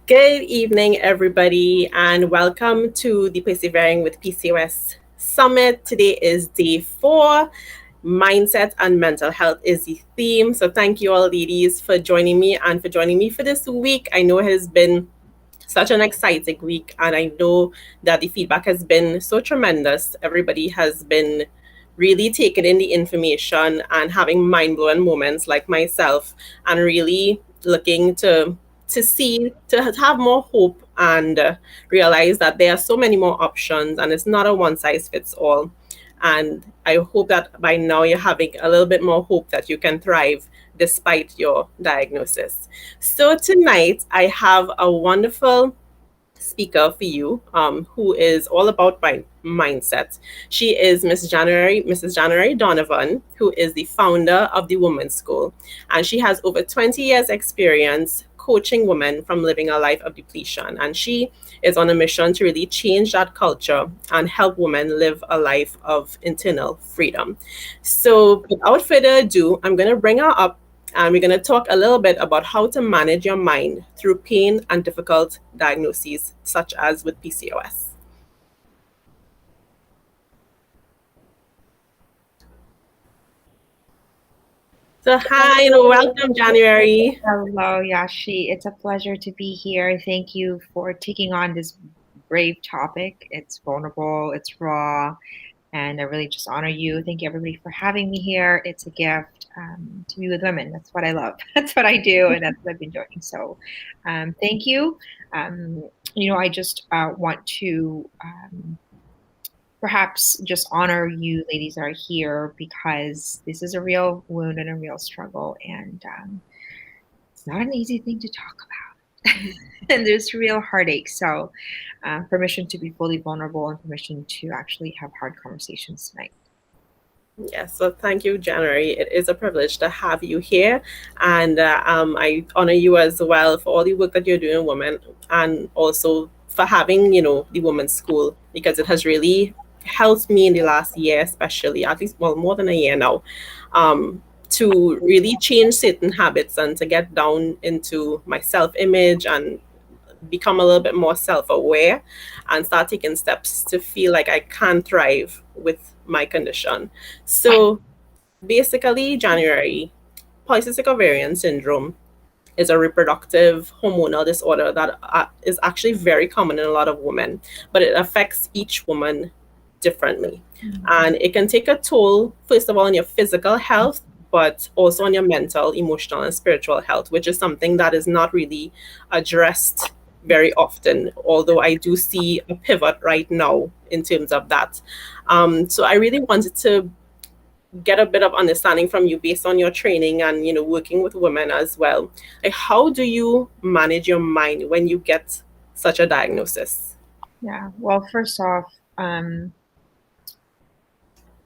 Good evening, everybody, and welcome to the Persevering with PCOS Summit. Today is day 4. Mindset and mental health is the theme. So, thank you all, ladies, for joining me and for joining me for this week. I know it has been such an exciting week, and I know that the feedback has been so tremendous. Everybody has been really taking in the information and having mind-blowing moments like myself, and really looking to have more hope and realize that there are so many more options and it's not a one size fits all. And I hope that by now you're having a little bit more hope that you can thrive despite your diagnosis. So tonight I have a wonderful speaker for you, who is all about mindset. She is Mrs. January Donovan, who is the founder of the Women's School, and she has over 20 years experience coaching women from living a life of depletion. And she is on a mission to really change that culture and help women live a life of internal freedom. So without further ado, I'm going to bring her up and we're going to talk a little bit about how to manage your mind through pain and difficult diagnoses, such as with PCOS. So, hi and welcome, January. Hello, Yashi. It's a pleasure to be here. Thank you for taking on this brave topic. It's vulnerable, it's raw, and I really just honor you. Thank you, everybody, for having me here. It's a gift to be with women. That's what I love. That's what I do, and that's what I've been doing. So, thank you. Um, I just want to perhaps just honor you ladies that are here because this is a real wound and a real struggle. And it's not an easy thing to talk about. And there's real heartache. So, permission to be fully vulnerable and permission to actually have hard conversations tonight. Yes, so thank you, January. It is a privilege to have you here, and I honor you as well for all the work that you're doing, women, and also for having the Women's School, because it has really helped me in the last year, especially at least well more than a year now, to really change certain habits and to get down into my self-image and become a little bit more self-aware and start taking steps to feel like I can thrive with my condition. So basically, January, polycystic ovarian syndrome is a reproductive hormonal disorder that is actually very common in a lot of women, but it affects each woman differently. And it can take a toll, first of all, on your physical health, but also on your mental, emotional, and spiritual health, which is something that is not really addressed very often, although I do see a pivot right now in terms of that. So I really wanted to get a bit of understanding from you based on your training and working with women as well. Like, how do you manage your mind when you get such a diagnosis? Yeah. Well, first off,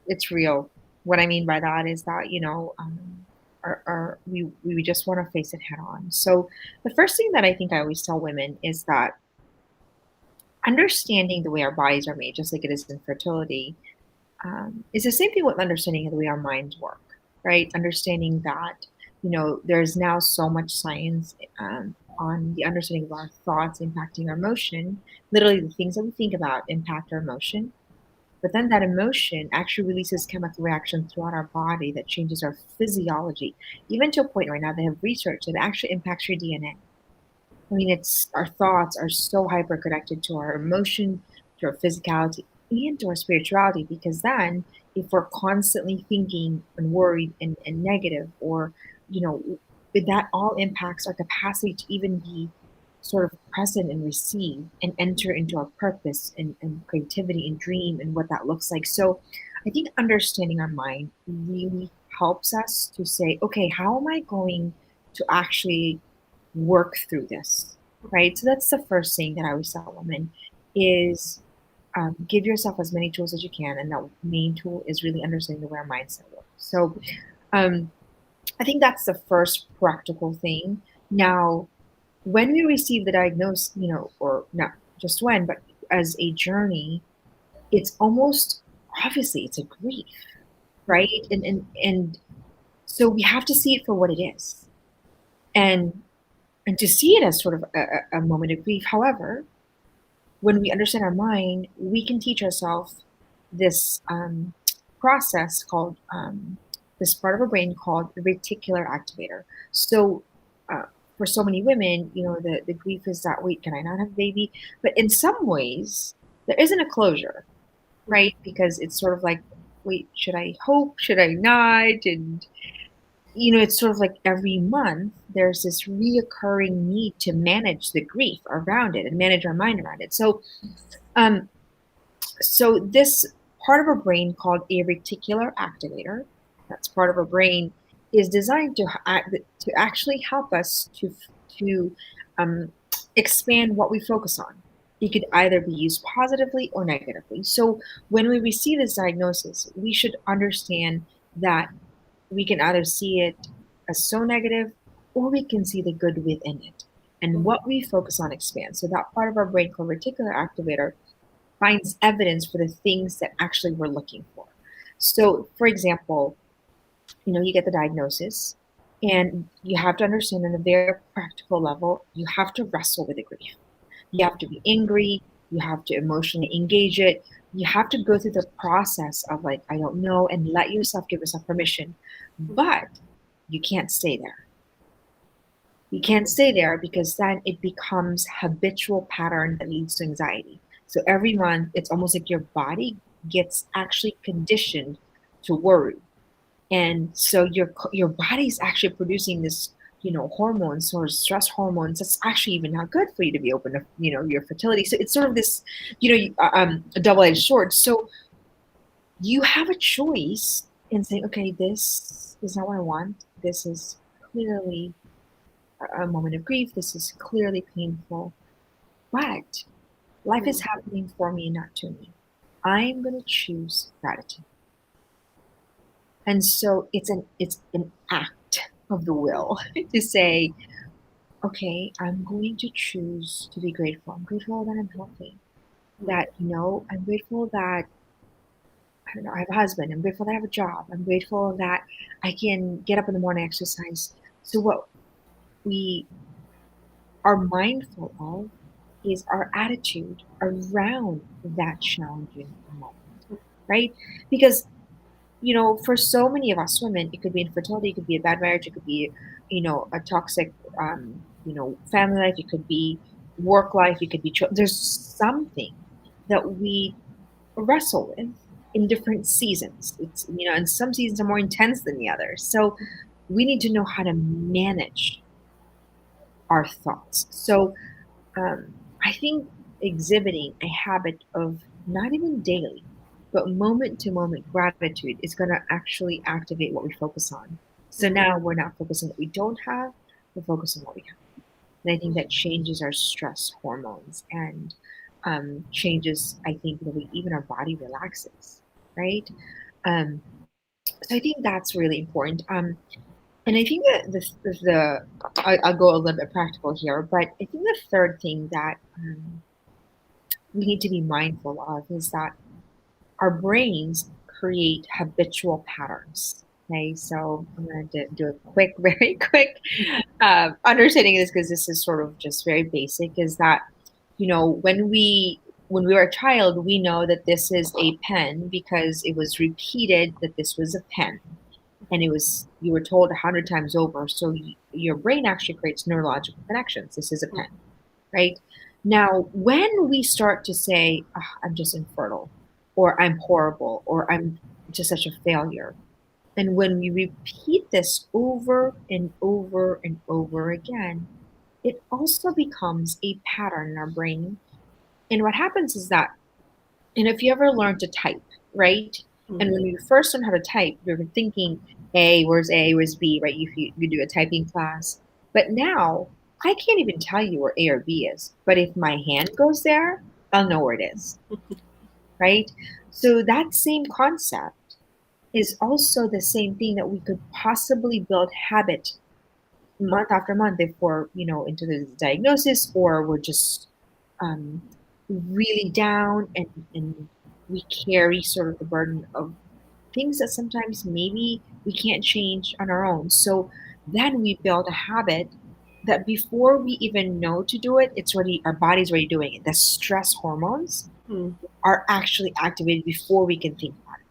it's real. What I mean by that is that, we just want to face it head on. So the first thing that I think I always tell women is that understanding the way our bodies are made, just like it is in fertility, is the same thing with understanding the way our minds work, right? Understanding that, there's now so much science on the understanding of our thoughts impacting our emotion. Literally, the things that we think about impact our emotion. But then that emotion actually releases chemical reaction throughout our body that changes our physiology, even to a point right now they have research that actually impacts your DNA. I mean, it's our thoughts are so hyper connected to our emotion, to our physicality, and to our spirituality. Because then, if we're constantly thinking and worried and negative, or you know, that all impacts our capacity to even be sort of present and receive and enter into our purpose and creativity and dream and what that looks like. So, I think understanding our mind really helps us to say, okay, how am I going to actually work through this, right? So that's the first thing that I always tell women is give yourself as many tools as you can, and that main tool is really understanding the way our mindset works. So um, I think that's the first practical thing. Now, when we receive the diagnosis, or not just when, but as a journey, it's almost obviously it's a grief, right? And so we have to see it for what it is. And and to see it as sort of a moment of grief. However, when we understand our mind, we can teach ourselves this process called this part of our brain called the reticular activator. So, uh, for so many women, the grief is that, wait, can I not have a baby? But in some ways, there isn't a closure, right? Because it's sort of like, wait, should I hope? Should I not? And it's sort of like every month there's this reoccurring need to manage the grief around it and manage our mind around it. Um, so this part of our brain called a reticular activator, that's part of our brain, is designed to actually help us to um, expand what we focus on. It could either be used positively or negatively. So when we receive this diagnosis, we should understand that we can either see it as so negative or we can see the good within it. And what we focus on expands. So that part of our brain called reticular activator finds evidence for the things that actually we're looking for. So, for example, you get the diagnosis, and you have to understand on a very practical level, you have to wrestle with the grief. You have to be angry, you have to emotionally engage it, you have to go through the process of like, I don't know, and let yourself give yourself permission. But you can't stay there. You can't stay there because then it becomes habitual pattern that leads to anxiety. So every month, it's almost like your body gets actually conditioned to worry, and so your body's actually producing this, hormones or stress hormones that's actually even not good for you to be open to, your fertility. So it's sort of this, a double-edged sword. So you have a choice in saying, okay, this is not what I want. This is clearly a moment of grief. This is clearly painful, but life is happening for me, not to me. I'm going to choose gratitude. And so it's an act of the will to say, okay, I'm going to choose to be grateful. I'm grateful that I'm healthy. That, I'm grateful that, I don't know, I have a husband. I'm grateful that I have a job. I'm grateful that I can get up in the morning, exercise. So what we are mindful of is our attitude around that challenging moment, right? Because for so many of us women, it could be infertility, it could be a bad marriage, it could be, a toxic, family life, it could be work life, it could be, there's something that we wrestle with in different seasons. It's, and some seasons are more intense than the others. So we need to know how to manage our thoughts. So I think exhibiting a habit of not even daily, but moment to moment gratitude is going to actually activate what we focus on. So now we're not focusing on what we don't have, we're focusing on what we have. And I think that changes our stress hormones and changes, I think, the way even our body relaxes, right? Um, so I think that's really important. And I think that I'll go a little bit practical here, but I think the third thing that we need to be mindful of is that our brains create habitual patterns. Okay, so I'm going to do a quick, very quick understanding of this because this is sort of just very basic. Is that when we were a child, we know that this is a pen because it was repeated that this was a pen, and you were told 100 times over. So your brain actually creates neurological connections. This is a pen, right? Now, when we start to say, "Oh, I'm just infertile," or "I'm horrible," or "I'm just such a failure," and when we repeat this over and over and over again, it also becomes a pattern in our brain. And what happens is that, and if you ever learn to type, right? And when you first learn how to type, you're thinking, A, where's B, right? You do a typing class. But now I can't even tell you where A or B is. But if my hand goes there, I'll know where it is, right? So that same concept is also the same thing that we could possibly build habit month after month if we're, into the diagnosis or we're just um, really down and we carry sort of the burden of things that sometimes maybe we can't change on our own. So then we build a habit that before we even know to do it, it's already, our body's already doing it. The stress hormones Hmm. are actually activated before we can think about it.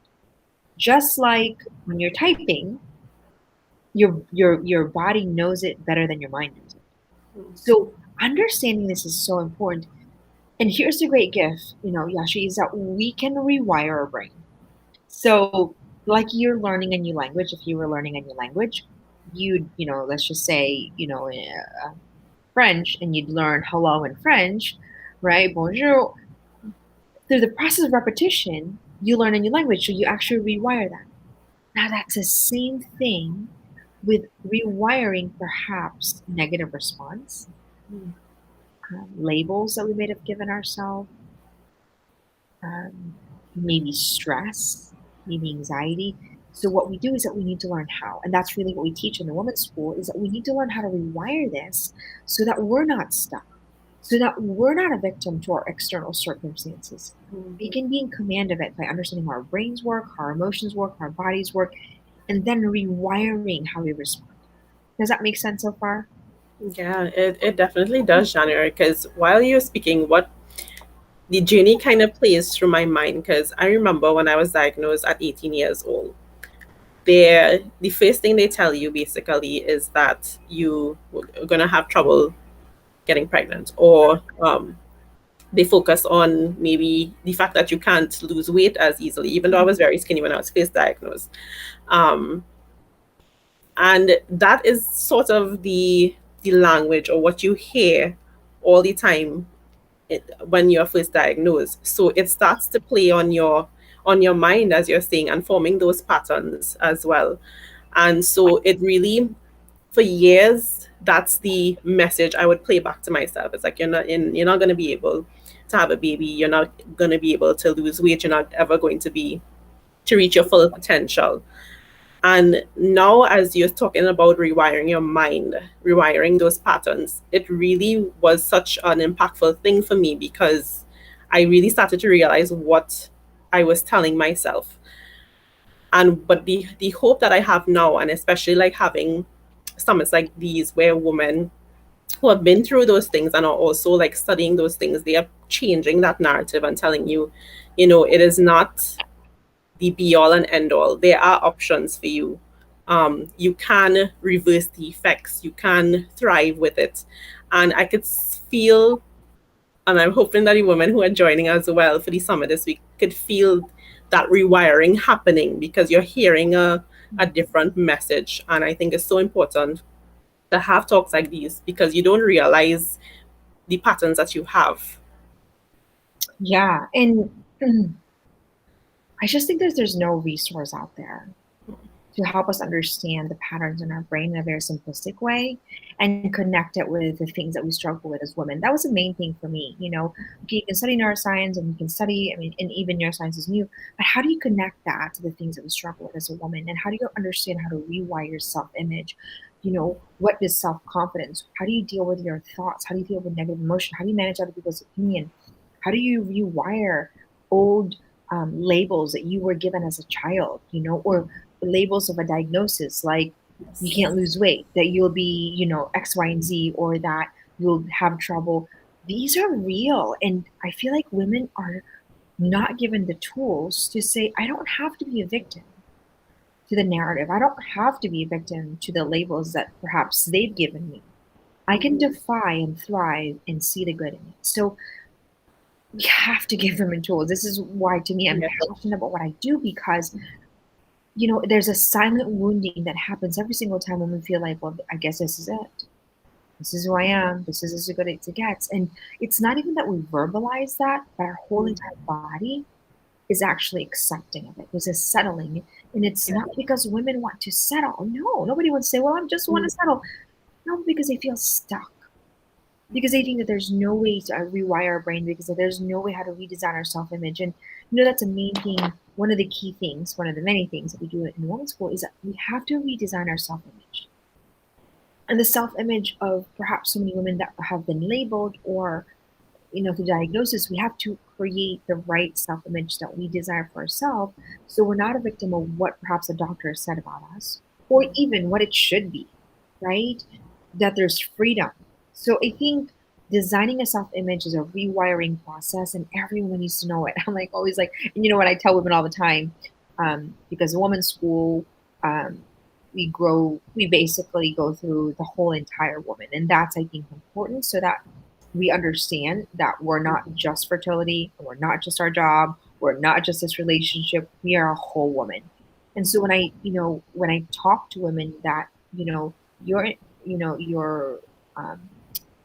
Just like when you're typing, your body knows it better than your mind knows it. So understanding this is so important. And here's the great gift, Yashi, is that we can rewire our brain. So, like you're learning a new language, if you were learning a new language, let's just say, French, and you'd learn hello in French, right? Bonjour. Through the process of repetition, you learn a new language, so you actually rewire that. Now, that's the same thing with rewiring perhaps negative response, labels that we may have given ourselves, um, maybe stress, maybe anxiety. So what we do is that we need to learn how, and that's really what we teach in the women's school, is that we need to learn how to rewire this so that we're not stuck, so that we're not a victim to our external circumstances. We can be in command of it by understanding how our brains work, how our emotions work, how our bodies work, and then rewiring how we respond. Does that make sense so far? Yeah, it definitely does, January. Because while you're speaking, what the journey kind of plays through my mind, because I remember when I was diagnosed at 18 years old, the first thing they tell you basically is that you are going to have trouble getting pregnant, or they focus on maybe the fact that you can't lose weight as easily, even though I was very skinny when I was first diagnosed. Um, and that is sort of the language or what you hear all the time when you're first diagnosed. So it starts to play on your mind, as you're saying, and forming those patterns as well. And so it really, for years, that's the message I would play back to myself. It's like you're not going to be able to have a baby. You're not going to be able to lose weight. You're not ever going to reach your full potential. And now, as you're talking about rewiring your mind, rewiring those patterns, it really was such an impactful thing for me because I really started to realize what I was telling myself. And but the hope that I have now, and especially like having summits like these where women who have been through those things and are also like studying those things, they are changing that narrative and telling you, it is not the be all and end all. There are options for you. You can reverse the effects. You can thrive with it. And I could feel, and I'm hoping that the women who are joining as well for the summit this week could feel that rewiring happening because you're hearing a different message. And I think it's so important to have talks like these because you don't realize the patterns that you have. Yeah, and I just think there's no resource out there to help us understand the patterns in our brain in a very simplistic way and connect it with the things that we struggle with as women. That was the main thing for me. Okay, you can study neuroscience and you can study, I mean, and even neuroscience is new, but how do you connect that to the things that we struggle with as a woman? And how do you understand how to rewire your self image? What is self confidence? How do you deal with your thoughts? How do you deal with negative emotion? How do you manage other people's opinion? How do you rewire old labels that you were given as a child, or labels of a diagnosis like you can't lose weight, that you'll be, X, Y, and Z, or that you'll have trouble. These are real. And I feel like women are not given the tools to say, I don't have to be a victim to the narrative. I don't have to be a victim to the labels that perhaps they've given me. I can defy and thrive and see the good in it. So we have to give them the tools. This is why, to me, I'm Yeah. passionate about what I do because there's a silent wounding that happens every single time when we feel like, well, I guess this is it. This is who I am. This is as good as it gets. And it's not even that we verbalize that, but our whole entire body is actually accepting of it. There's a settling. And it's Yeah. not because women want to settle. No, nobody would say, well, I just want to settle. No, because they feel stuck. Because they think that there's no way to rewire our brain, because there's no way how to redesign our self-image. And that's a main thing. One of the key things, one of the many things that we do in women's school is that we have to redesign our self-image. And the self-image of perhaps so many women that have been labeled or, through diagnosis, we have to create the right self-image that we desire for ourselves. So we're not a victim of what perhaps a doctor has said about us, or even what it should be, right? that there's freedom. So I think designing a self-image is a rewiring process, and everyone needs to know it. I'm like always like, and you know what I tell women all the time, because women's school, um, we basically go through the whole entire woman, and that's I think important so that we understand that we're not just fertility, we're not just our job, we're not just this relationship, we are a whole woman. And so when I talk to women that, your your um,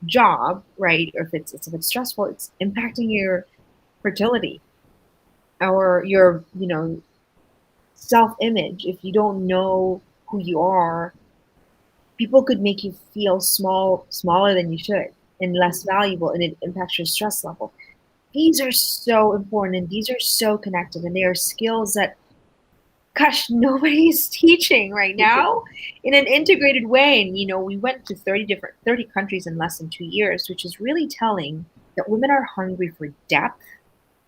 job, right? Or if it's stressful, it's impacting your fertility or your, self image. If you don't know who you are, people could make you feel smaller than you should and less valuable, and it impacts your stress level. These are so important and these are so connected, and they are skills that, gosh, nobody's teaching right now in an integrated way. And we went to 30 countries in less than 2 years, which is really telling that women are hungry for depth.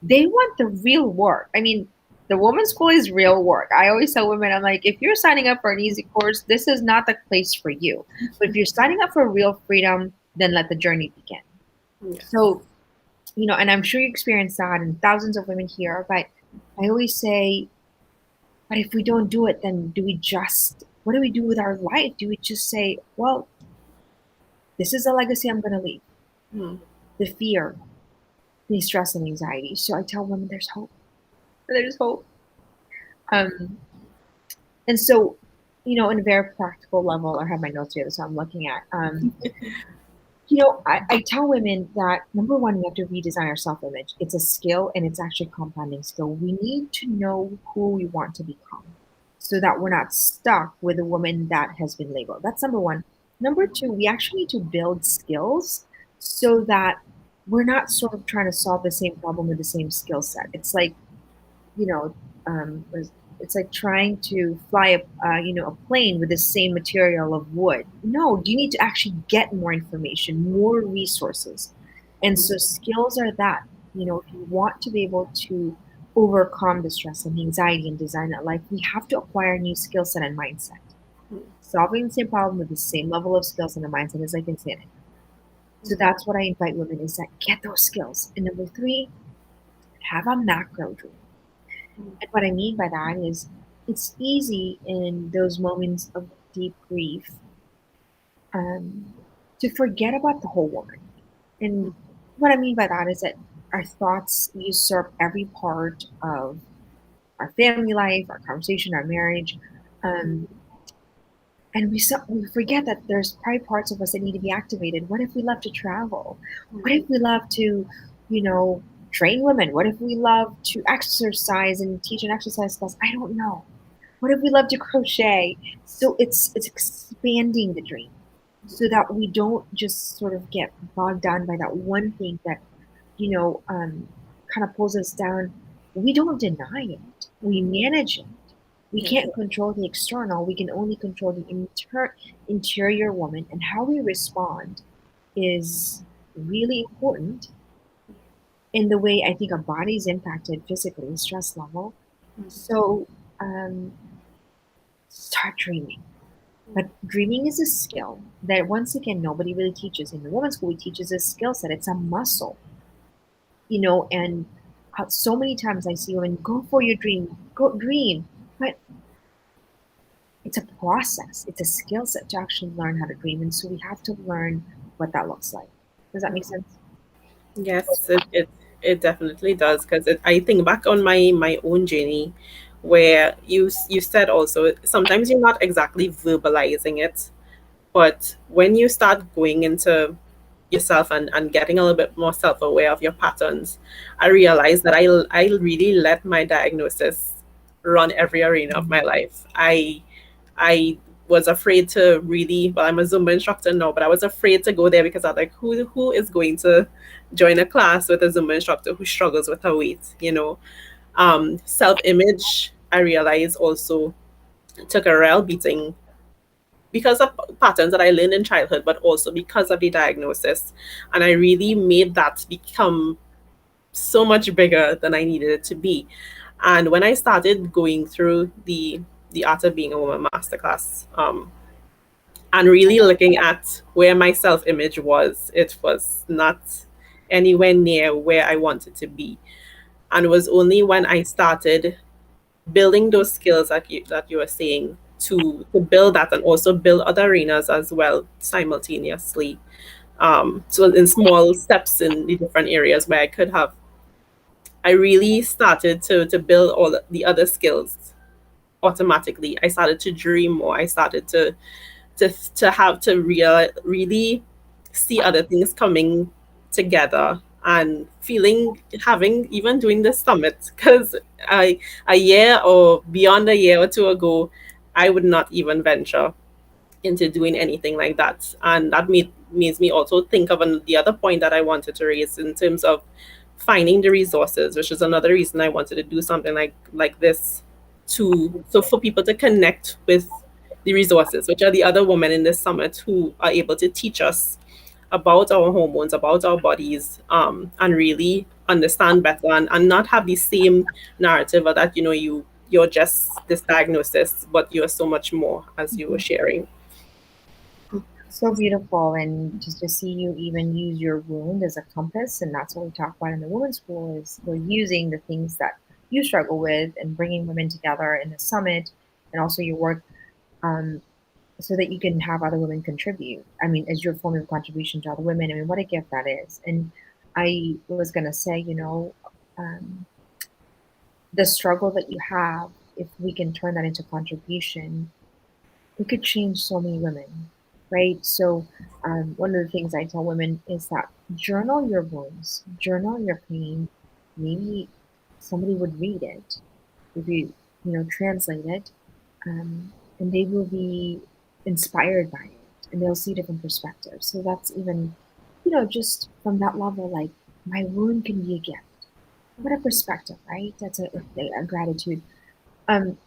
They want the real work. I mean, the women's school is real work. I always tell women, I'm like, if you're signing up for an easy course, this is not the place for you. But if you're signing up for real freedom, then let the journey begin. Yes. So, and I'm sure you experience that, and thousands of women here, but I always say, but if we don't do it, then what do we do with our life? Do we just say, well, this is a legacy I'm going to leave? Mm. The fear, the stress and anxiety. So I tell women there's hope. There's hope. Um, and so, in a very practical level, I have my notes here, so I'm looking at. I tell women that number one, we have to redesign our self image. It's a skill and it's actually a compounding skill. We need to know who we want to become so that we're not stuck with a woman that has been labeled. That's number one. Number two, we actually need to build skills so that we're not sort of trying to solve the same problem with the same skill set. It's like, you know, it's like trying to fly a plane with the same material of wood. No, you need to actually get more information, more resources. And so skills are that, if you want to be able to overcome the stress and the anxiety and design that life, we have to acquire a new skill set and mindset. Solving the same problem with the same level of skills and a mindset is like insanity. So that's what I invite women is that get those skills. And number three, have a macro dream. And what I mean by that is it's easy in those moments of deep grief um, to forget about the whole woman. And what I mean by that is that our thoughts usurp every part of our family life, our conversation, our marriage. Um, and we forget that there's probably parts of us that need to be activated. What if we love to travel? What if we love to, train women? What if we love to exercise and teach an exercise class? I don't know. What if we love to crochet? So it's expanding the dream so that we don't just sort of get bogged down by that one thing that, kind of pulls us down. We don't deny it. We manage it. We can't control the external. We can only control the interior woman, and how we respond is really important in the way I think our body is impacted physically, stress level. So start dreaming. But dreaming is a skill that once again nobody really teaches. In the women's school, we teaches a skill set. It's a muscle, and so many times I see women go for your dream, go dream, but it's a process. It's a skill set to actually learn how to dream, and so we have to learn what that looks like. Does that make sense? Yes, it definitely does because I think back on my own journey, where you said also sometimes you're not exactly verbalizing it, but when you start going into yourself and getting a little bit more self-aware of your patterns, I realized that I really let my diagnosis run every arena of my life. I was afraid to really, well, I'm a Zumba instructor now, but I was afraid to go there because I was like, who is going to join a class with a Zumba instructor who struggles with her weight? Self-image, I realized also took a real beating because of patterns that I learned in childhood, but also because of the diagnosis. And I really made that become so much bigger than I needed it to be. And when I started going through the Art of Being a Woman masterclass, and really looking at where my self image was. It was not anywhere near where I wanted to be. And it was only when I started building those skills that you were saying to build that and also build other arenas as well simultaneously. So in small steps in the different areas where I could have, I really started to build all the other skills automatically. I started to dream more. I started to have to really see other things coming together and feeling having even doing the summit because a year or beyond a year or two ago I would not even venture into doing anything like that. And that makes me also think of the other point that I wanted to raise in terms of finding the resources, which is another reason I wanted to do something like this, to so for people to connect with the resources, which are the other women in this summit who are able to teach us about our hormones, about our bodies, and really understand better and not have the same narrative of that, you're just this diagnosis, but you're so much more, as you were Mhm. sharing. So beautiful, and just to see you even use your wound as a compass, and that's what we talk about in the women's school is we're using the things that you struggle with and bringing women together in the summit, and also your work, um, so that you can have other women contribute. I mean, as your form of contribution to other women. I mean, what a gift that is. And I was gonna say, um, the struggle that you have, if we can turn that into contribution, we could change so many women, right? So, one of the things I tell women is that journal your wounds, journal your pain. Maybe somebody would read it if you translate it, and they will be inspired by it, and they'll see different perspectives. So that's even, just from that level, like my wound can be a gift. What a perspective, right? That's a gratitude. Um,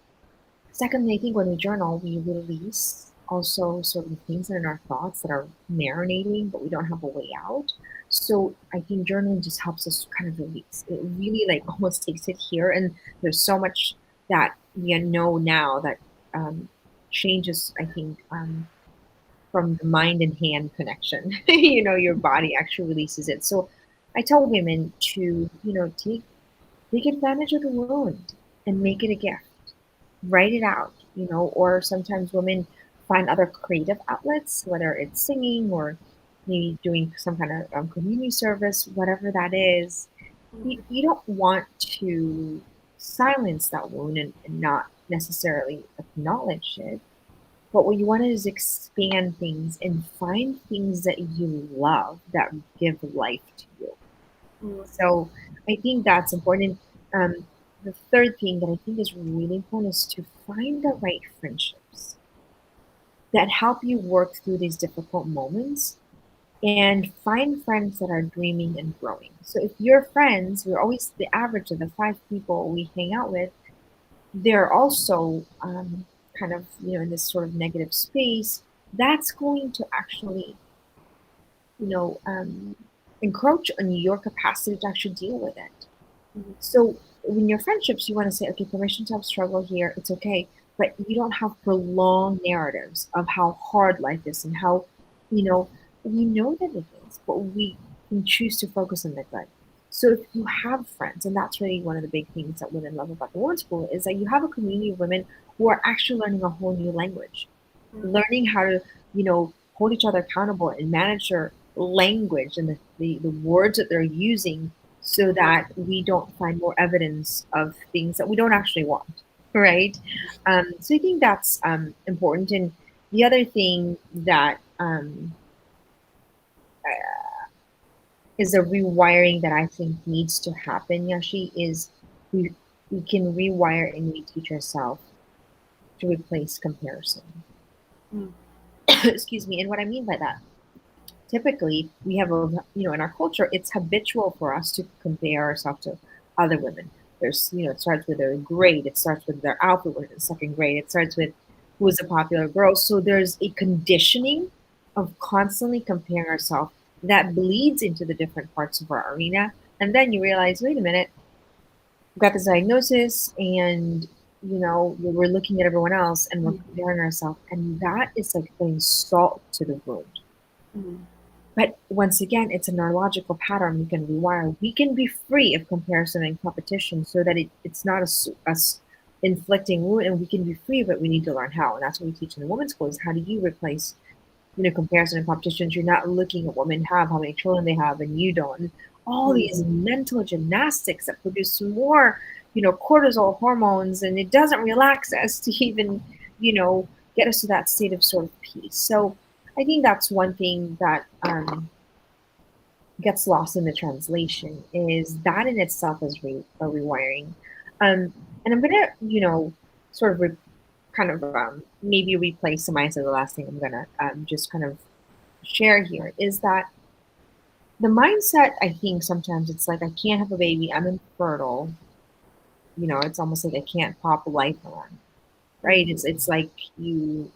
Secondly, I think when we journal, we release also certain things that are in our thoughts that are marinating, but we don't have a way out. So I think journaling just helps us kind of release. It really like almost takes it here, and there's so much that we know now that changes. I think from the mind and hand connection. Your body actually releases it. So I tell women to take advantage of the wound and make it a gift, write it out, or sometimes women find other creative outlets, whether it's singing or maybe doing some kind of community service, whatever that is. You don't want to silence that wound and not necessarily acknowledge it, but what you want to do is expand things and find things that you love that give life to you. So I think that's important. The third thing that I think is really important is to find the right friendships that help you work through these difficult moments and find friends that are dreaming and growing. So if your friends, we're always the average of the 5 people we hang out with, they're also kind of, in this sort of negative space, that's going to actually, you know, um, encroach on your capacity to actually deal with it. So in your friendships, you want to say, okay, permission to have struggle here. It's okay. But you don't have prolonged narratives of how hard life is and how, you know, we know that it is, but we can choose to focus on the good. So if you have friends, and that's really one of the big things that women love about the Women's School, is that you have a community of women who are actually learning a whole new language, learning how to, hold each other accountable and manage their language and the words that they're using so that we don't find more evidence of things that we don't actually want, right? So I think that's important. And the other thing that is a rewiring that I think needs to happen, Yashi, is we we can rewire and reteach ourselves to replace comparison. Excuse me. And what I mean by that, typically we have in our culture it's habitual for us to compare ourselves to other women. There's it starts with their grade, it starts with their outfit when in second grade, it starts with who is a popular girl. So there's a conditioning of constantly comparing ourselves that bleeds into the different parts of our arena, and then you realize, wait a minute, I've got this diagnosis, and we're looking at everyone else and we're comparing ourselves, and that is like putting salt to the wound. Mm. But once again, it's a neurological pattern we can rewire. We can be free of comparison and competition so that it's not a inflicting wound, and we can be free, but we need to learn how. And that's what we teach in the women's school is how do you replace, comparison and competitions. You're not looking at what men have, how many children they have, and you don't. And all these Mm. mental gymnastics that produce more, cortisol hormones, and it doesn't relax us to even, get us to that state of sort of peace. So I think that's one thing that gets lost in the translation is that in itself is a rewiring. And I'm gonna, sort of kind of maybe replace some mindset. The last thing I'm gonna just kind of share here is that the mindset, I think sometimes it's like I can't have a baby, I'm infertile. It's almost like I can't pop life on, right? It's like you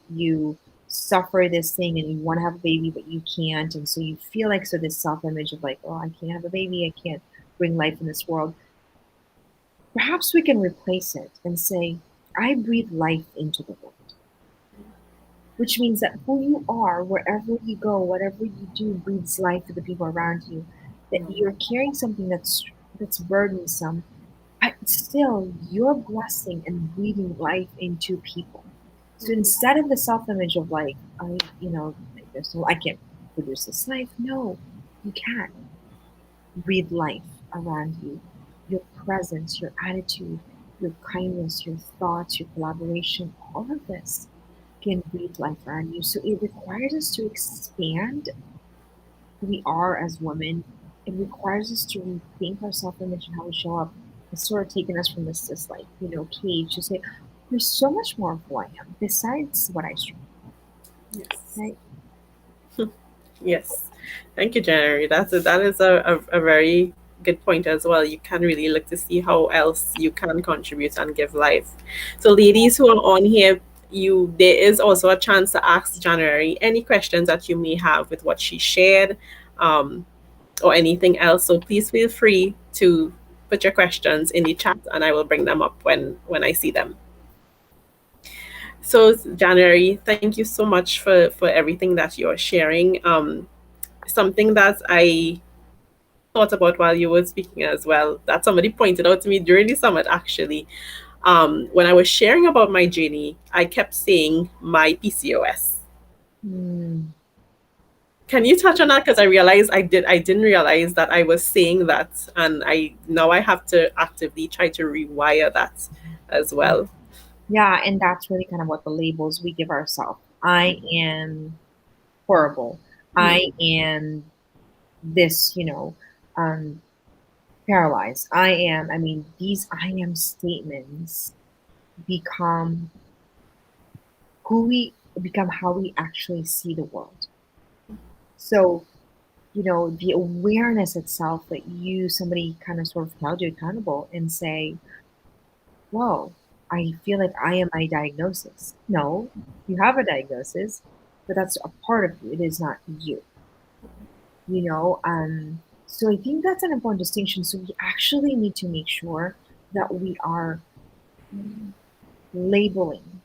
suffer this thing and you want to have a baby but you can't, and so you feel like so this self-image of like, oh, I can't have a baby, I can't bring life in this world. Perhaps we can replace it and say, I breathe life into the world, which means that who you are, wherever you go, whatever you do, breathes life to the people around you. That you're carrying something that's burdensome, but still you're blessing and breathing life into people. So instead of the self-image of like, I can't produce this life. No, you can breathe life around you. Your presence, your attitude, your kindness, your thoughts, your collaboration, all of this can breathe life around you. So it requires us to expand who we are as women. It requires us to rethink our self-image and how we show up. It's sort of taken us from this like, cage to say, there's so much more of who I am besides what I strive Yes. for, right? Yes. Thank you, January. That is a very good point as well. You can really look to see how else you can contribute and give life. So ladies who are on here, there is also a chance to ask January any questions that you may have with what she shared, um, or anything else. So please feel free to put your questions in the chat and I will bring them up when I see them. So January, thank you so much for everything that you're sharing. Something that I thought about while you were speaking as well, that somebody pointed out to me during the summit actually. When I was sharing about my journey, I kept saying my PCOS. Mm, Can you touch on that? Because I realized I didn't realize that I was saying that, and I have to actively try to rewire that as well. yeah, and that's really kind of what the labels we give ourselves. I am horrible. I am this, um, paralyzed. These I am statements become who we become how we actually see the world. So, the awareness itself that somebody kind of sort of held you accountable and say, whoa, I feel like I am my diagnosis. No, you have a diagnosis, but that's a part of you. It is not you, so I think that's an important distinction. So we actually need to make sure that we are labeling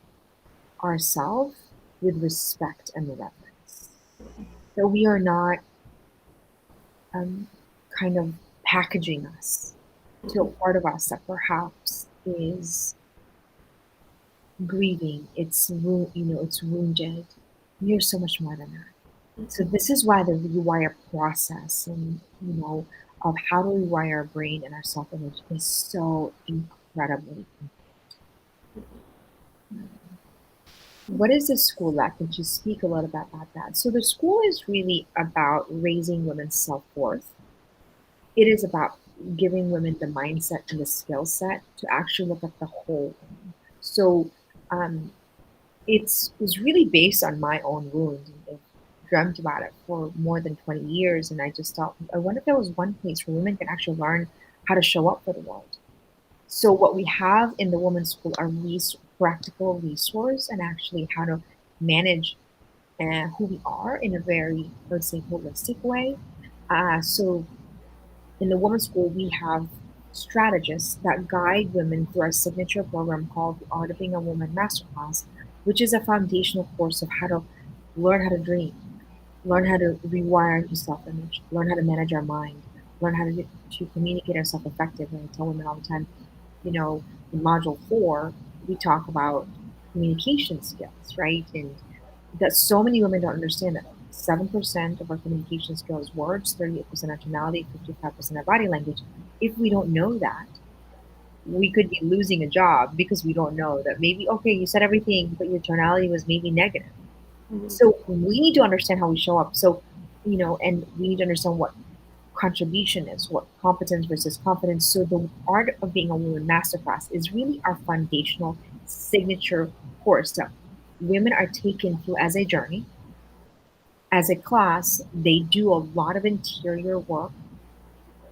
ourselves with respect and reverence. That we are not um, kind of packaging us to a part of us that perhaps is grieving, it's wounded. We are so much more than that. So this is why the rewire process and of how to rewire our brain and our self-image is so incredibly important. What is the school like? Could you speak a little bit about that? So the school is really about raising women's self-worth. It is about giving women the mindset and the skill set to actually look at the whole woman. So um, was really based on my own wound. I dreamt about it for more than 20 years, and I just thought, I wonder if there was one place where women can actually learn how to show up for the world. So what we have in the women's school are practical resource and actually how to manage who we are in a very, let's say, holistic way. So in the women's school, we have strategists that guide women through our signature program called the Art of Being a Woman Masterclass, which is a foundational course of how to learn how to dream, learn how to rewire our new self-image, learn how to manage our mind, learn how to communicate ourselves effectively. I tell women all the time, in module 4, we talk about communication skills, right? And that so many women don't understand that 7% of our communication skills is words, 38% are tonality, 55% are body language. If we don't know that, we could be losing a job because we don't know that maybe, okay, you said everything, but your tonality was maybe negative. So we need to understand how we show up. So, and we need to understand what contribution is, what competence versus confidence. So the Art of Being a Woman Masterclass is really our foundational signature course that women are taken through as a journey. As a class, they do a lot of interior work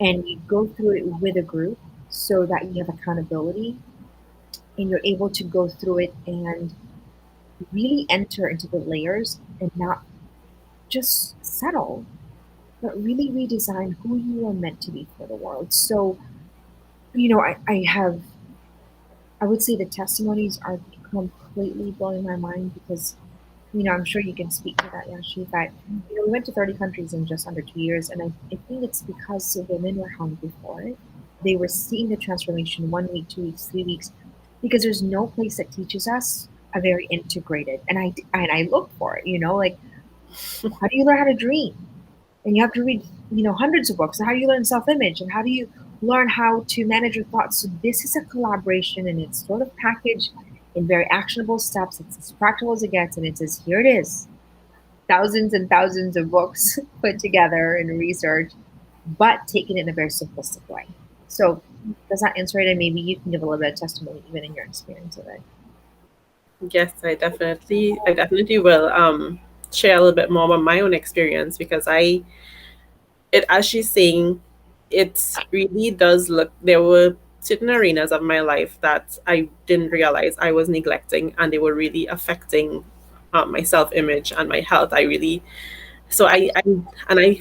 and you go through it with a group so that you have accountability and you're able to go through it and really enter into the layers and not just settle, but really redesign who you are meant to be for the world. So, I would say the testimonies are completely blowing my mind because, I'm sure you can speak to that, Yashi, but, we went to 30 countries in just under 2 years. And I think it's because the women were hungry for it. They were seeing the transformation 1 week, 2 weeks, 3 weeks, because there's no place that teaches us a very integrated. And I look for it, like, how do you learn how to dream? And you have to read, hundreds of books. And how do you learn self-image? And how do you learn how to manage your thoughts? So this is a collaboration, and it's sort of packaged in very actionable steps. It's as practical as it gets, and it says, here it is. Thousands and thousands of books put together and research, but taken in a very simplistic way. So does that answer it? And maybe you can give a little bit of testimony even in your experience of it. Yes, I definitely will share a little bit more about my own experience because as she's saying, it really does look. There were certain arenas of my life that I didn't realize I was neglecting, and they were really affecting my self image and my health. I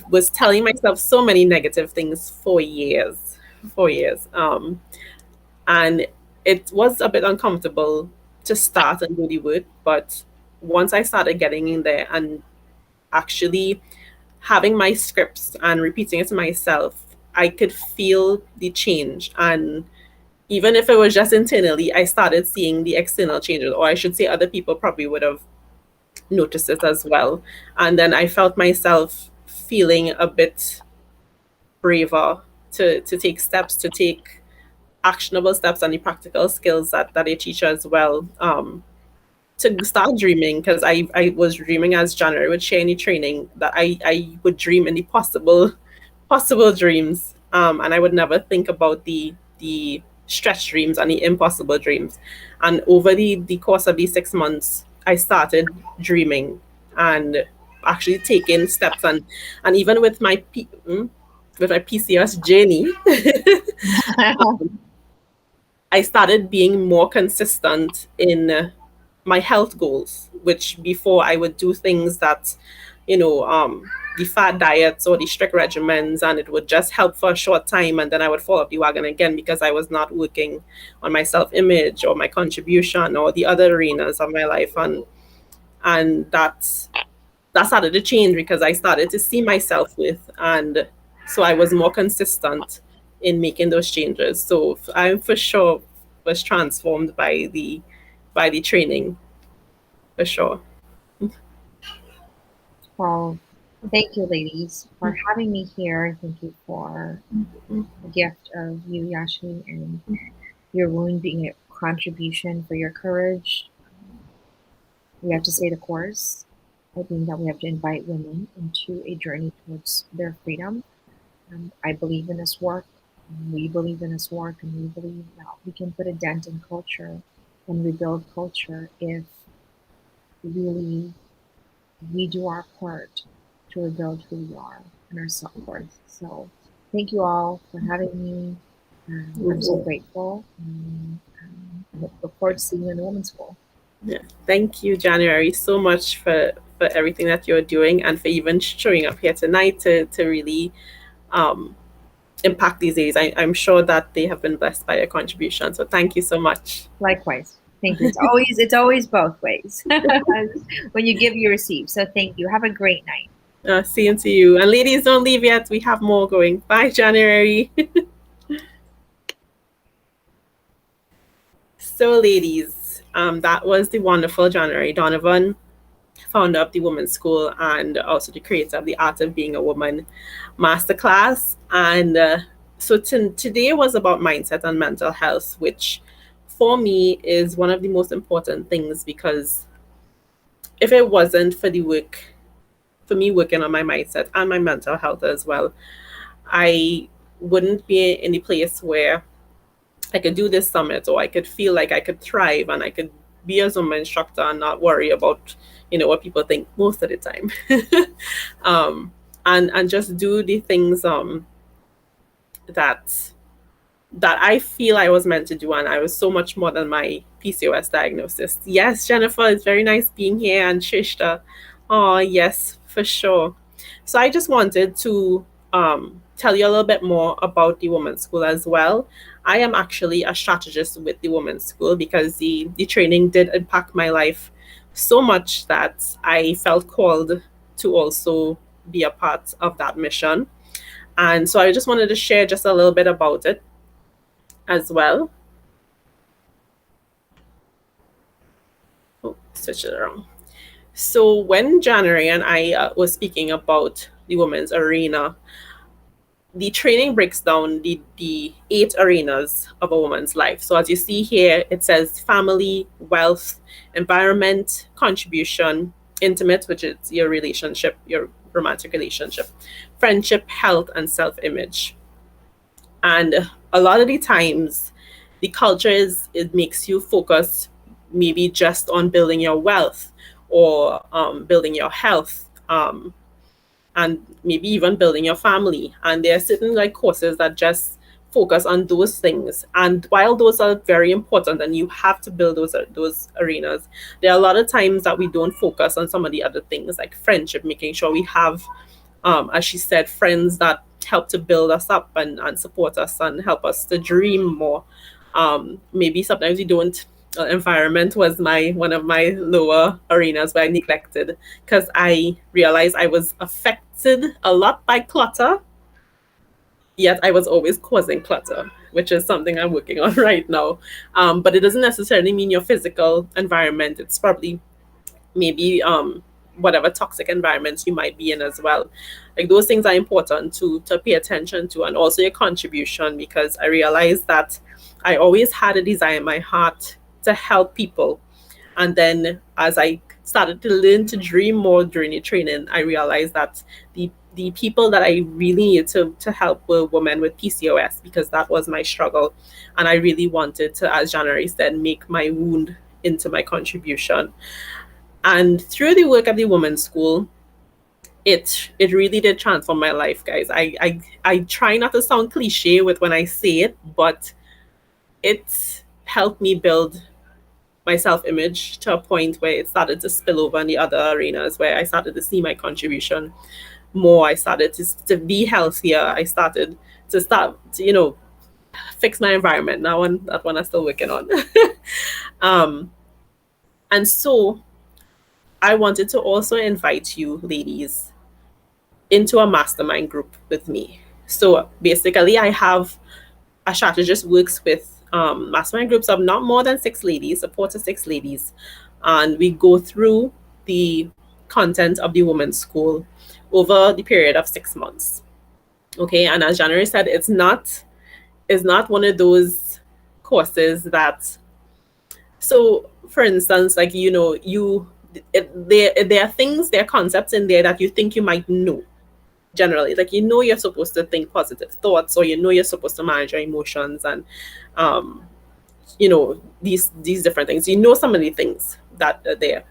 was telling myself so many negative things for years. And it was a bit uncomfortable to start and do the work, but once I started getting in there and actually having my scripts and repeating it to myself, I could feel the change. And even if it was just internally, I started seeing the external changes, or I should say, other people probably would have noticed it as well. And then I felt myself feeling a bit braver to take steps, to take actionable steps and the practical skills that they teach as well. To start dreaming because I was dreaming, as January would share in the training, that I would dream in the possible dreams, and I would never think about the stretch dreams and the impossible dreams. And over the course of these 6 months, I started dreaming and actually taking steps, and even with with my PCOS journey, I started being more consistent in my health goals, which before I would do things that, you know, the fad diets or the strict regimens, and it would just help for a short time, and then I would fall off the wagon again because I was not working on my self image or my contribution or the other arenas of my life, and that started to change because I started to see myself with, and so I was more consistent in making those changes. So I'm for sure was transformed by the training, for sure. Well, thank you, ladies, for having me here. Thank you for the gift of you, Yashi, and your wound being a contribution for your courage. We have to stay the course. I think that we have to invite women into a journey towards their freedom. I believe in this work. We believe in this work, and we believe that we can put a dent in culture and rebuild culture if really we do our part to rebuild who we are and our self worth. So, thank you all for having me. I'm so grateful. I look forward to seeing you in the women's school. Yeah. Thank you, January, so much for everything that you're doing and for even showing up here tonight to really um, impact these days. I'm sure that they have been blessed by your contribution. So thank you so much. Likewise. Thank you. It's always both ways. When you give, you receive. So thank you. Have a great night. Same to you. And ladies, don't leave yet. We have more going. Bye, January. So, ladies, that was the wonderful January Donovan, founder of the Women's School and also the creator of the Art of Being a Woman masterclass. And today was about mindset and mental health, which for me is one of the most important things, because if it wasn't for the work, for me working on my mindset and my mental health as well, I wouldn't be in the place where I could do this summit, or I could feel like I could thrive and I could be a Zumba instructor and not worry about, what people think most of the time. And just do the things that that I feel I was meant to do, and I was so much more than my PCOS diagnosis. Yes, Jennifer, it's very nice being here, and Trishta. Oh, yes, for sure. So I just wanted to tell you a little bit more about the Women's School as well. I am actually a strategist with the Women's School because the training did impact my life so much that I felt called to also be a part of that mission. And so I just wanted to share just a little bit about it as well. Oh, switch it around. So when January and I was speaking about the women's arena, the training breaks down the 8 arenas of a woman's life. So as you see here, it says family, wealth, environment, contribution, intimate, which is your relationship, your romantic relationship, friendship, health, and self-image. And a lot of the times, the culture it makes you focus maybe just on building your wealth, or building your health, and maybe even building your family. And there are certain like courses that just focus on those things. And while those are very important and you have to build those arenas, there are a lot of times that we don't focus on some of the other things, like friendship, making sure we have, as she said, friends that help to build us up and support us and help us to dream more. Maybe sometimes we don't. Environment was my one of my lower arenas where I neglected, because I realized I was affected a lot by clutter, yet I was always causing clutter, which is something I'm working on right now. But it doesn't necessarily mean your physical environment. It's probably maybe whatever toxic environments you might be in as well. Like those things are important to pay attention to, and also your contribution, because I realized that I always had a desire in my heart to help people. And then as I started to learn to dream more during the training, I realized that the people that I really needed to help were women with PCOS, because that was my struggle. And I really wanted to, as January said, make my wound into my contribution. And through the work at the Women's School, it really did transform my life, guys. I try not to sound cliche with when I say it, but it helped me build my self-image to a point where it started to spill over in the other arenas, where I started to see my contribution more. I started to be healthier. I started to fix my environment. That one I'm still working on. um, and so I wanted to also invite you, ladies, into a mastermind group with me. So basically, I have a strategist works with mastermind groups of not more than 6 ladies, 4 to 6 ladies, and we go through the content of the Women's School over the period of 6 months. Okay, and as January said, it's not one of those courses that. So, for instance, like there are things, there are concepts in there that you think you might know generally, like you're supposed to think positive thoughts, or you're supposed to manage your emotions, and these different things. Some of the things that are there,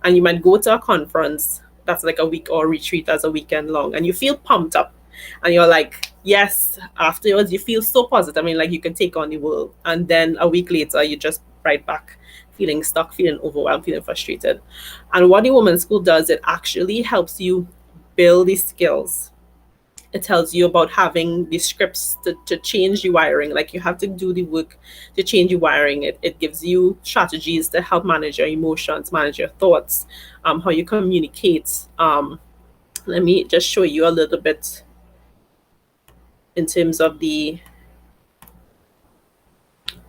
and you might go to a conference that's like a week, or a retreat that's a weekend long, and you feel pumped up, and you're like, yes, afterwards you feel so positive. I mean, like you can take on the world, and then a week later you just right back feeling stuck, feeling overwhelmed, feeling frustrated. And what the Women's School does, it actually helps you build these skills It tells you about having the scripts to change the wiring. Like you have to do the work to change the wiring. It gives you strategies to help manage your emotions, manage your thoughts, how you communicate. Let me just show you a little bit in terms of the.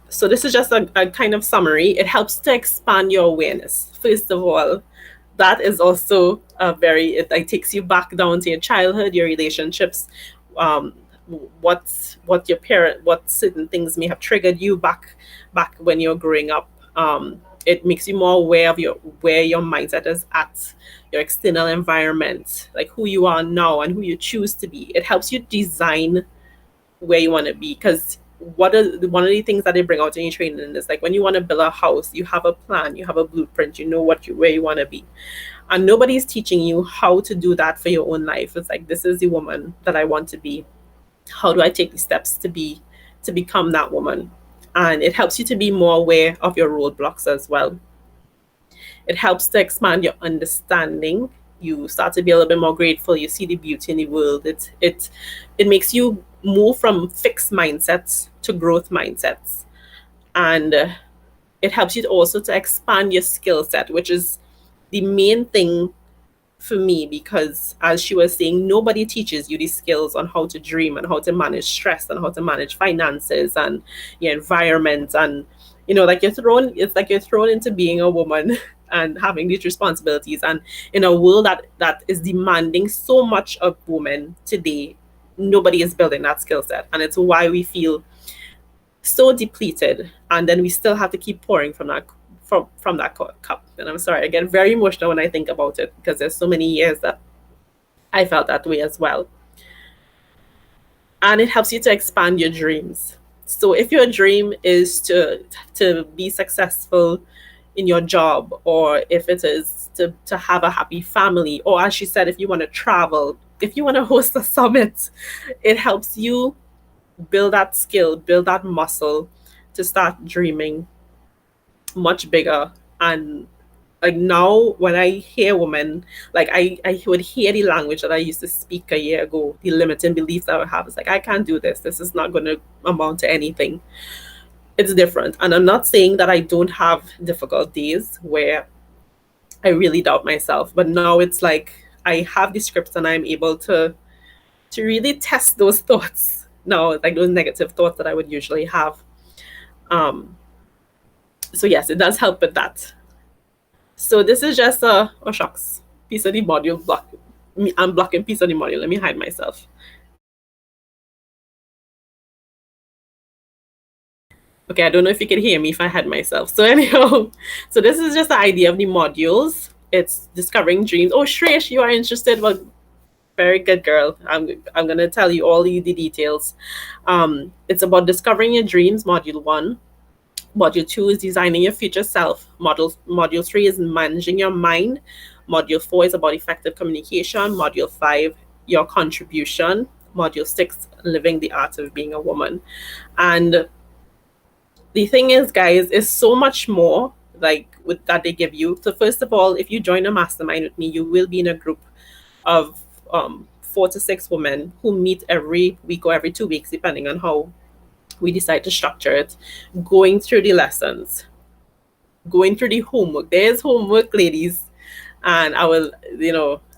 So this is just a kind of summary. It helps to expand your awareness. First of all, that is also a very, it like takes you back down to your childhood, your relationships, um, what your parent, what certain things may have triggered you back when you're growing up. It makes you more aware of your where your mindset is at, your external environment, like who you are now and who you choose to be. It helps you design where you want to be, because one of the things that they bring out in your training is like when you want to build a house, you have a plan, you have a blueprint, you know where you want to be, and nobody's teaching you how to do that for your own life. It's like, this is the woman that I want to be. How do I take the steps to become that woman? And it helps you to be more aware of your roadblocks as well. It helps to expand your understanding. You start to be a little bit more grateful. You see the beauty in the world. It makes you move from fixed mindsets to growth mindsets, and it helps you also to expand your skill set, which is the main thing for me, because as she was saying, nobody teaches you these skills on how to dream and how to manage stress and how to manage finances and your environment. And like it's like you're thrown into being a woman and having these responsibilities, and in a world that is demanding so much of women today, nobody is building that skill set, and it's why we feel so depleted, and then we still have to keep pouring from that cup. And I'm sorry, I get very emotional when I think about it, because there's so many years that I felt that way as well. And it helps you to expand your dreams. So if your dream is to be successful in your job, or if it is to have a happy family, or as she said, if you want to travel, if you want to host a summit, it helps you build that skill, build that muscle to start dreaming much bigger. And like now when I hear women, like I would hear the language that I used to speak a year ago, the limiting beliefs that I would have. It's like, I can't do this. This is not going to amount to anything. It's different. And I'm not saying that I don't have difficult days where I really doubt myself, but now it's like I have the scripts and I'm able to really test those thoughts now, like those negative thoughts that I would usually have. Um, so yes, it does help with that. So this is just a, oh shucks, piece of the module block. I'm blocking piece of the module. Let me hide myself. Okay, I don't know if you can hear me if I had myself. So anyhow, so this is just the idea of the modules. It's discovering dreams. Oh, Shresh, you are interested? Well, very good, girl. I'm gonna tell you all the details. It's about discovering your dreams, module 1. Module 2 is designing your future self. Module 3 is managing your mind. Module 4 is about effective communication. Module 5, your contribution. Module 6, living the art of being a woman. And the thing is, guys, is so much more like with that they give you. So first of all, if you join a mastermind with me, you will be in a group of 4 to 6 women who meet every week or every 2 weeks, depending on how we decide to structure it, going through the lessons, going through the homework. There's homework, ladies, and I will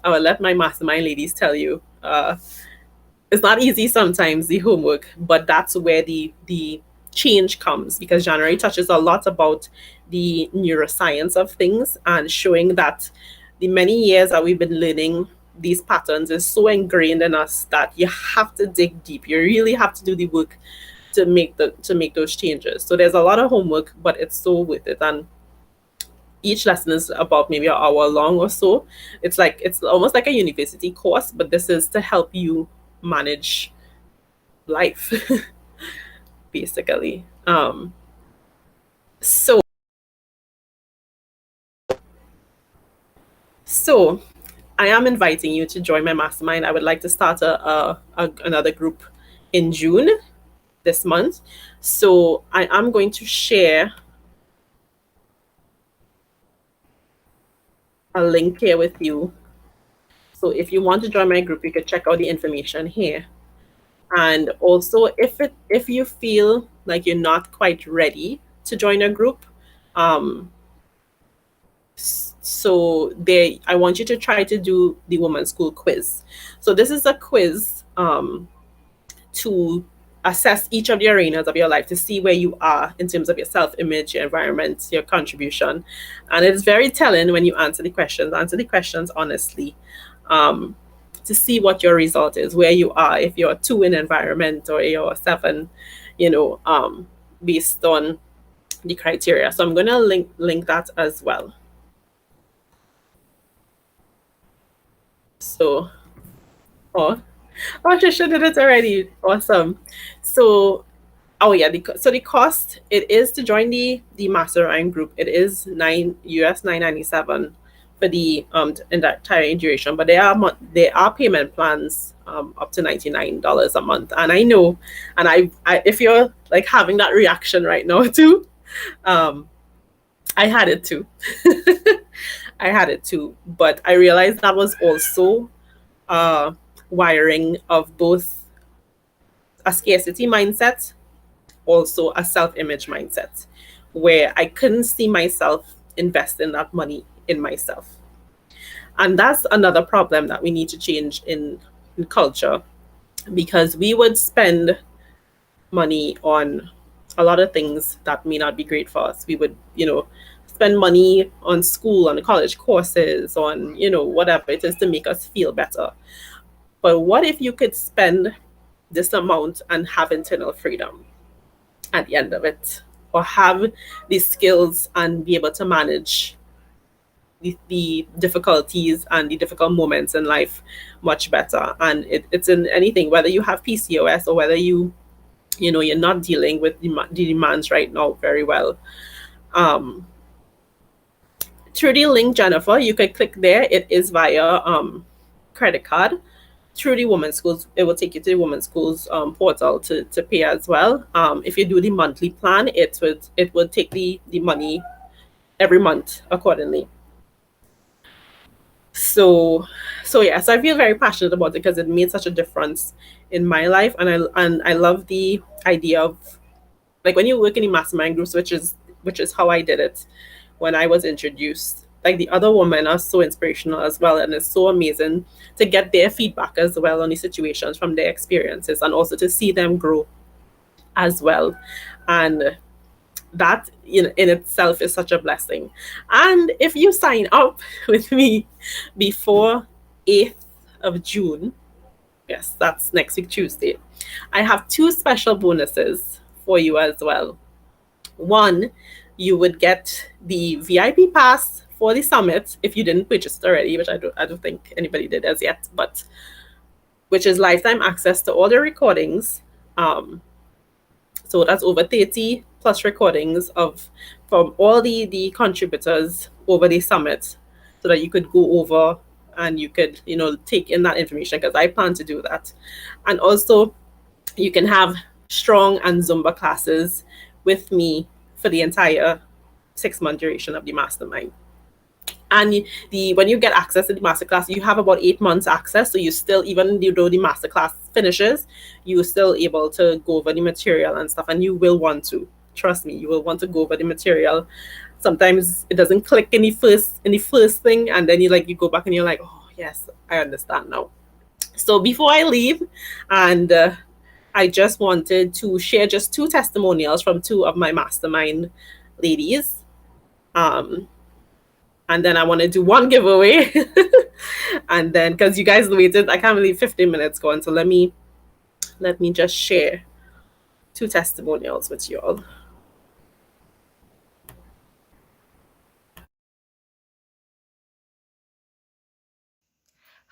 let my mastermind ladies tell you. It's not easy sometimes, the homework, but that's where the change comes, because January touches a lot about the neuroscience of things and showing that the many years that we've been learning these patterns is so ingrained in us that you have to dig deep. You really have to do the work to make those changes. So there's a lot of homework, but it's so worth it. And each lesson is about maybe an hour long or so. It's almost like a university course, but this is to help you manage life, basically. So so I am inviting you to join my mastermind. I would like to start another group in June this month. So I am going to share a link here with you. So if you want to join my group, you could check out the information here. And also, if you feel like you're not quite ready to join a group, um, so they I want you to try to do the women's school quiz. So this is a quiz to assess each of the arenas of your life to see where you are in terms of your self-image, your environment, your contribution. And it's very telling when you answer the questions. Answer the questions honestly, um, to see what your result is, where you are, if you're 2 in environment or you're 7, you know, based on the criteria. So I'm gonna link that as well. So, oh, oh, Trisha did it already. Awesome. So, oh yeah, so the cost it is to join the mastermind group. It is US 997 for the entire duration, but there are payment plans up to $99 a month. And I know, and I if you're like having that reaction right now too, um, I had it too. I had it too, but I realized that was also uh, wiring of both a scarcity mindset, also a self-image mindset, where I couldn't see myself investing that money in myself. And that's another problem that we need to change in culture, because we would spend money on a lot of things that may not be great for us. We would, spend money on school, on college courses, on, whatever it is to make us feel better. But what if you could spend this amount and have internal freedom at the end of it, or have these skills and be able to manage the difficulties and the difficult moments in life much better? And it's in anything, whether you have PCOS or whether you're not dealing with the demands right now very well. um Through the link, Jennifer, you could click there. It is via credit card. Through the women's schools, it will take you to the women's schools portal to pay as well. If you do the monthly plan, it would take the money every month accordingly. So so yes, I feel very passionate about it because it made such a difference in my life. And I love the idea of, like, when you work in the mastermind groups, which is how I did it when I was introduced. Like, the other women are so inspirational as well, and it's so amazing to get their feedback as well on the situations from their experiences, and also to see them grow as well. And that in itself is such a blessing. And if you sign up with me before 8th of June, yes, that's next week Tuesday, I have 2 special bonuses for you as well. One, you would get the VIP pass for the summit if you didn't purchase it already, which I don't think anybody did as yet, but which is lifetime access to all the recordings. So that's over 30 plus recordings of from all the contributors over the summit, so that you could go over and you could take in that information, because I plan to do that. And also, you can have strong and Zumba classes with me for the entire 6-month duration of the mastermind. And the when you get access to the masterclass, you have about 8 months access. So you still, even though the masterclass finishes, you're still able to go over the material and stuff. And you will want to, trust me, you will want to go over the material. Sometimes it doesn't click in the first thing, and then you go back and you're like, oh yes, I understand now. So before I leave, and I just wanted to share just 2 testimonials from 2 of my mastermind ladies. Um, and then I want to do one giveaway. And then, because you guys waited, I can't believe 15 minutes gone. So let me just share 2 testimonials with you all.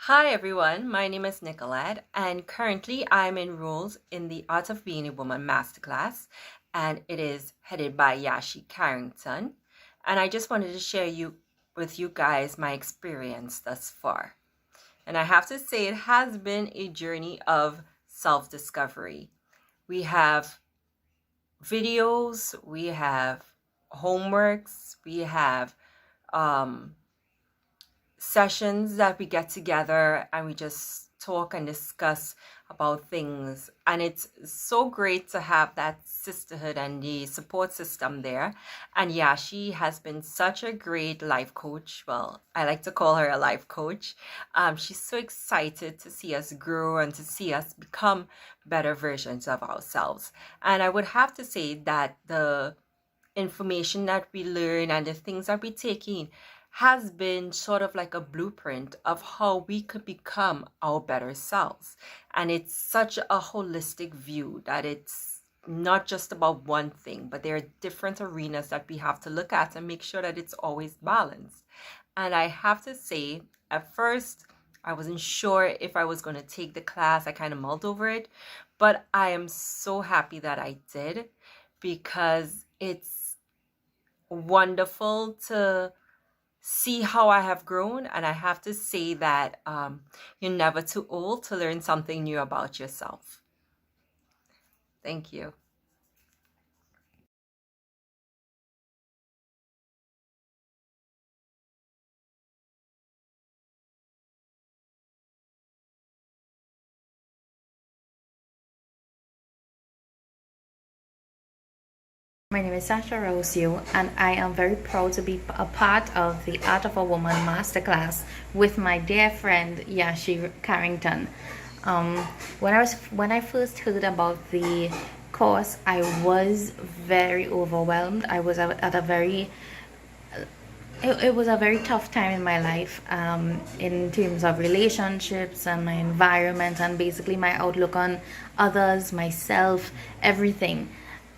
Hi everyone, my name is Nicolette, and currently I'm enrolled in the Art of Being a Woman Masterclass, and it is headed by Yashi Carrington. And I just wanted to share with you guys my experience thus far. And I have to say, it has been a journey of self-discovery. We have videos, we have homeworks, we have um, sessions that we get together and we just talk and discuss about things. And it's so great to have that sisterhood and the support system there. And yeah, she has been such a great life coach. Well, I like to call her a life coach. She's so excited to see us grow and to see us become better versions of ourselves. And I would have to say that the information that we learn and the things that we take in has been sort of like a blueprint of how we could become our better selves. And it's such a holistic view that it's not just about one thing, but there are different arenas that we have to look at and make sure that it's always balanced. And I have to say, at first, I wasn't sure if I was going to take the class. I kind of mulled over it, but I am so happy that I did, because it's wonderful to see how I have grown. And I have to say that you're never too old to learn something new about yourself. Thank you. My name is Sasha Rosio, and I am very proud to be a part of the Art of a Woman Masterclass with my dear friend Yashi Carrington. When I first heard about the course, I was very overwhelmed. I was at a very it was a very tough time in my life, in terms of relationships and my environment and basically my outlook on others, myself, everything.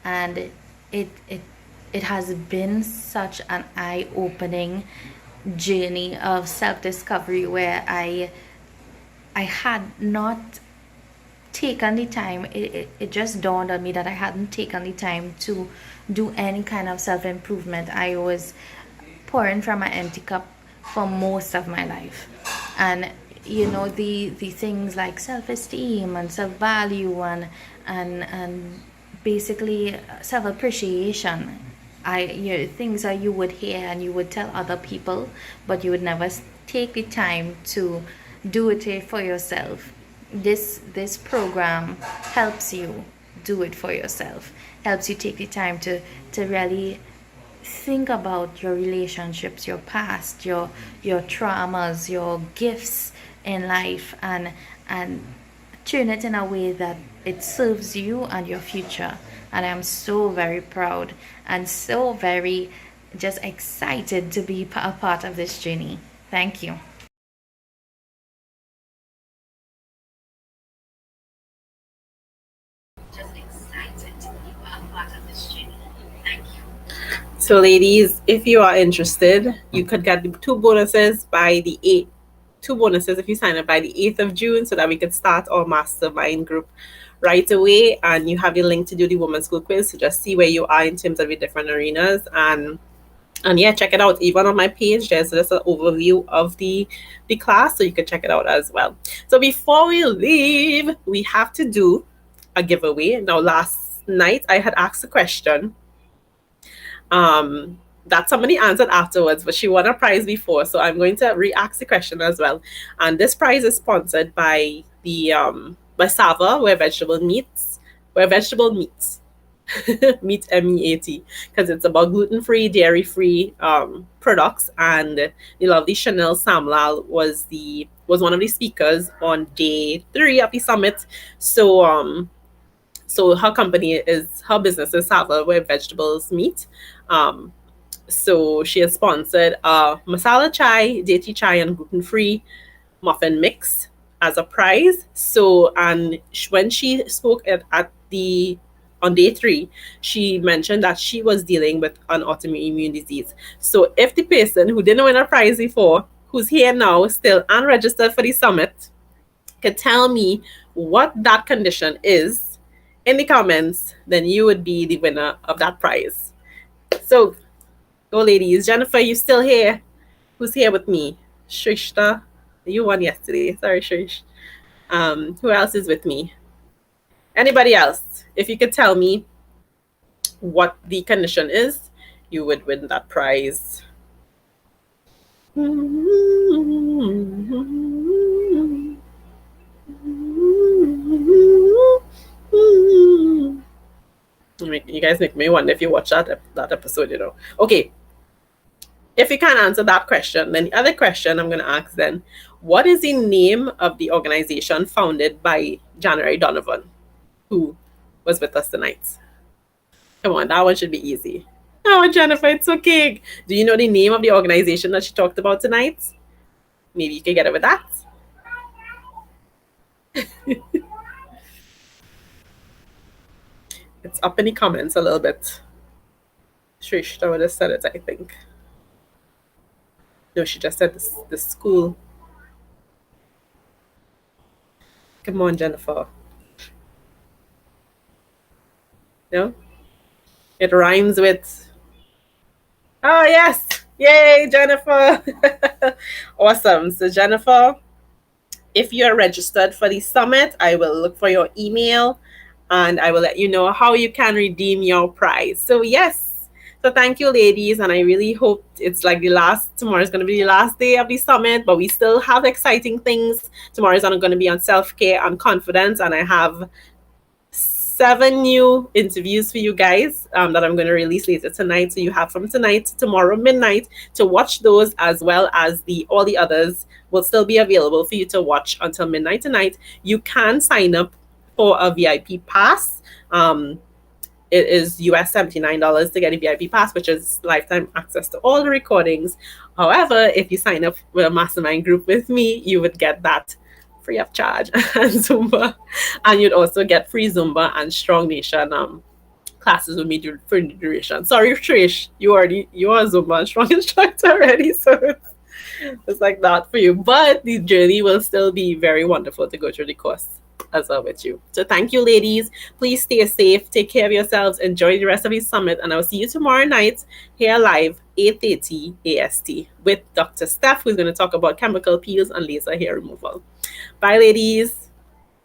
And it it it has been such an eye-opening journey of self-discovery where I had not taken the time. It just dawned on me that I hadn't taken the time to do any kind of self-improvement. I was pouring from an empty cup for most of my life. And the things like self-esteem and self-value and basically self-appreciation, things that you would hear and you would tell other people, but you would never take the time to do it for yourself. This program helps you do it for yourself, helps you take the time to really think about your relationships, your past, your traumas, your gifts in life, and turn it in a way that it serves you and your future. And I'm so very proud and so very just excited to be a part of this journey. Thank you. Just excited to be a part of this journey. Thank you. So, ladies, if you are interested, you could get the two bonuses by the 8th. Two bonuses if you sign up by the 8th of June, so that we could start our mastermind group right away. And you have your link to do the women's school quiz, so just see where you are in terms of your different arenas. And yeah, check it out. Even on my page, there's just an overview of the class, so you can check it out as well. So before we leave, we have to do a giveaway. Now, last night I had asked a question that somebody answered afterwards, but she won a prize before, so I'm going to re-ask the question as well. And this prize is sponsored by the by Sava, where vegetable meats meat MEAT, because it's about gluten-free, dairy-free products. And the lovely Chanel Samlal was one of the speakers on day 3 of the summit. So her business is Sava, where vegetables meet. So she has sponsored masala chai, deti chai, and gluten-free muffin mix as a prize. So, and when she spoke on day 3, she mentioned that she was dealing with an autoimmune disease. So if the person who didn't win a prize before, who's here now still unregistered for the summit, could tell me what that condition is in the comments, then you would be the winner of that prize. So go, ladies. Jennifer, you still here? Who's here with me? Shrishta, you won yesterday. Sorry, Shrish. Who else is with me? Anybody else? If you could tell me what the condition is, you would win that prize. You guys make me wonder if you watch that episode, you know. Okay, if you can't answer that question, then the other question I'm going to ask then, what is the name of the organization founded by January Donovan, who was with us tonight? Come on, that one should be easy. Oh, Jennifer, it's okay. Do you know the name of the organization that she talked about tonight? Maybe you could get it with that. It's up in the comments a little bit. Trish, I would have said it, I think. No, she just said the school. Come on, Jennifer. No? It rhymes with. Oh, yes. Yay, Jennifer. Awesome. So, Jennifer, if you're registered for the summit, I will look for your email and I will let you know how you can redeem your prize. So, yes. So, thank you, ladies. And I really hope it's like tomorrow is going to be the last day of the summit, but we still have exciting things. Tomorrow is going to be on self care and confidence. And I have 7 new interviews for you guys that I'm going to release later tonight. So you have from tonight to tomorrow midnight to watch those, as well as all the others will still be available for you to watch until midnight tonight. You can sign up for a VIP pass. It is US $79 to get a VIP pass, which is lifetime access to all the recordings. However, if you sign up with a mastermind group with me, you would get that free of charge and Zumba, and you'd also get free Zumba and Strong Nation classes with me for duration. Sorry, Trish, you are Zumba and Strong instructor already, so it's like that for you. But the journey will still be very wonderful to go through the course as well with you. So thank you, ladies. Please stay safe, take care of yourselves, enjoy the rest of the summit, and I'll see you tomorrow night here live 8:30 AST with Dr. Steph, who's going to talk about chemical peels and laser hair removal. Bye, ladies.